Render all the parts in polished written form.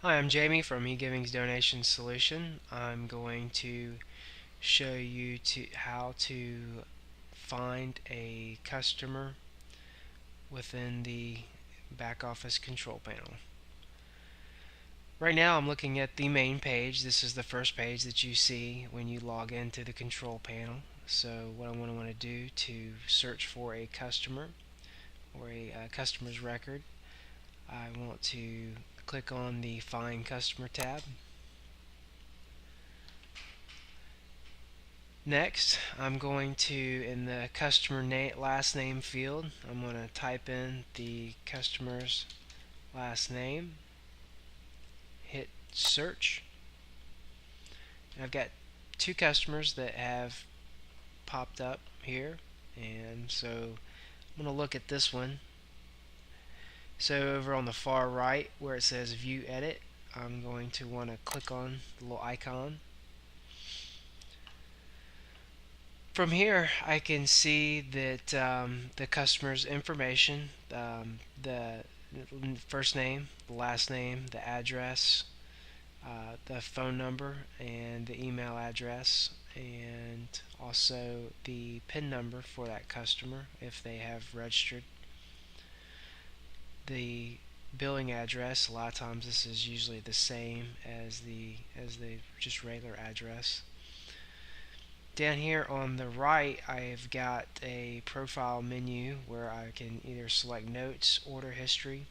Hi, I'm Jamie from eGIVINGS Donation Solution. I'm going to show you how to find a customer within the back office control panel. Right now I'm looking at the main page. This is the first page that you see when you log into the control panel. So what I'm going to want to do to search for a customer or a customer's record, I want to click on the Find Customer tab. Next, I'm going to, in the customer last name field, I'm going to type in the customer's last name, hit search. And I've got two customers that have popped up here, and so I'm going to look at this one. So over on the far right where it says view edit, I'm going to want to click on the little icon. From here, I can see that the customer's information, the first name, the last name, the address, the phone number, and the email address, and also the PIN number for that customer if they have registered. The billing address, a lot of times this is usually the same as the just regular address. Down here on the right, I've got a profile menu where I can either select notes, order history,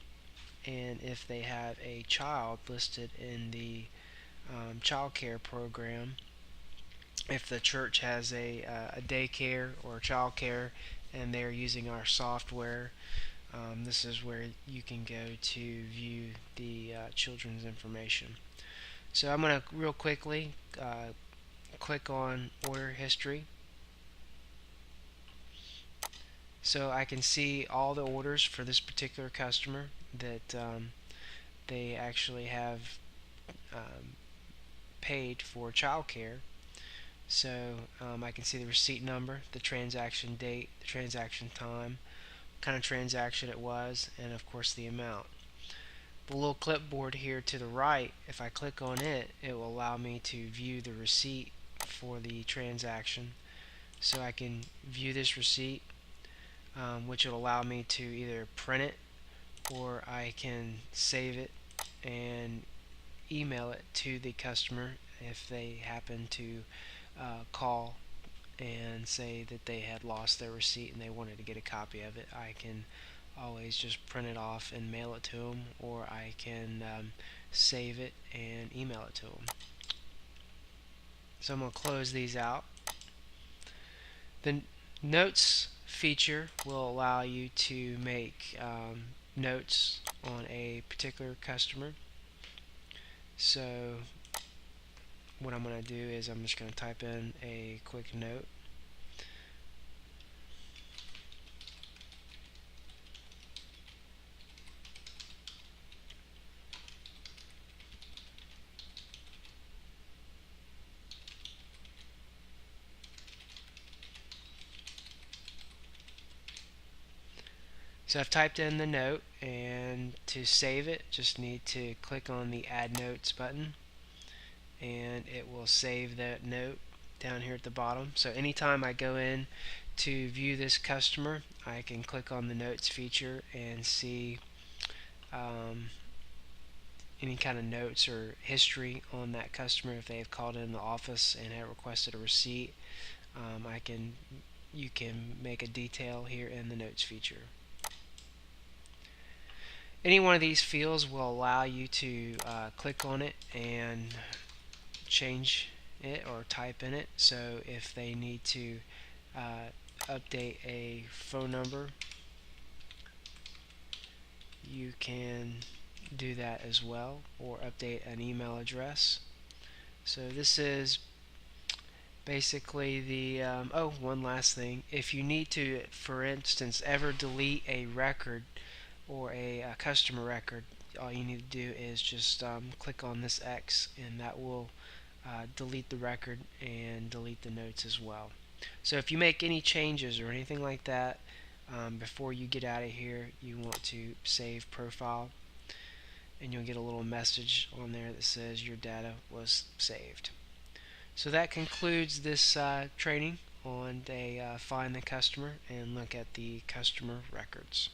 and if they have a child listed in the child care program, if the church has a daycare or child care and they're using our software, this is where you can go to view the children's information. So I'm going to real quickly click on order history, so I can see all the orders for this particular customer that they actually have paid for childcare. So I can see the receipt number, the transaction date, the transaction time, what kind of transaction it was, and of course the amount. The little clipboard here to the right, if I click on it, it will allow me to view the receipt for the transaction. So I can view this receipt, which will allow me to either print it or I can save it and email it to the customer if they happen to call and say that they had lost their receipt and they wanted to get a copy of it. I can always just print it off and mail it to them, or I can save it and email it to them. So I'm going to close these out. The notes feature will allow you to make notes on a particular customer. So what I'm going to do is I'm just going to type in a quick note. So I've typed in the note, and to save it, just need to click on the Add Notes button, and it will save that note down here at the bottom. So anytime I go in to view this customer, I can click on the Notes feature and see any kind of notes or history on that customer. If they have called in the office and have requested a receipt, you can make a detail here in the Notes feature. Any one of these fields will allow you to click on it and change it or type in it. So if they need to update a phone number, you can do that as well, or update an email address. So this is basically the one last thing. If you need to, for instance, ever delete a record or a customer record, all you need to do is just click on this X, and that will delete the record and delete the notes as well. So if you make any changes or anything like that before you get out of here, you want to save profile. and you'll get a little message on there that says your data was saved. So that concludes this training on Find the Customer and look at the customer records.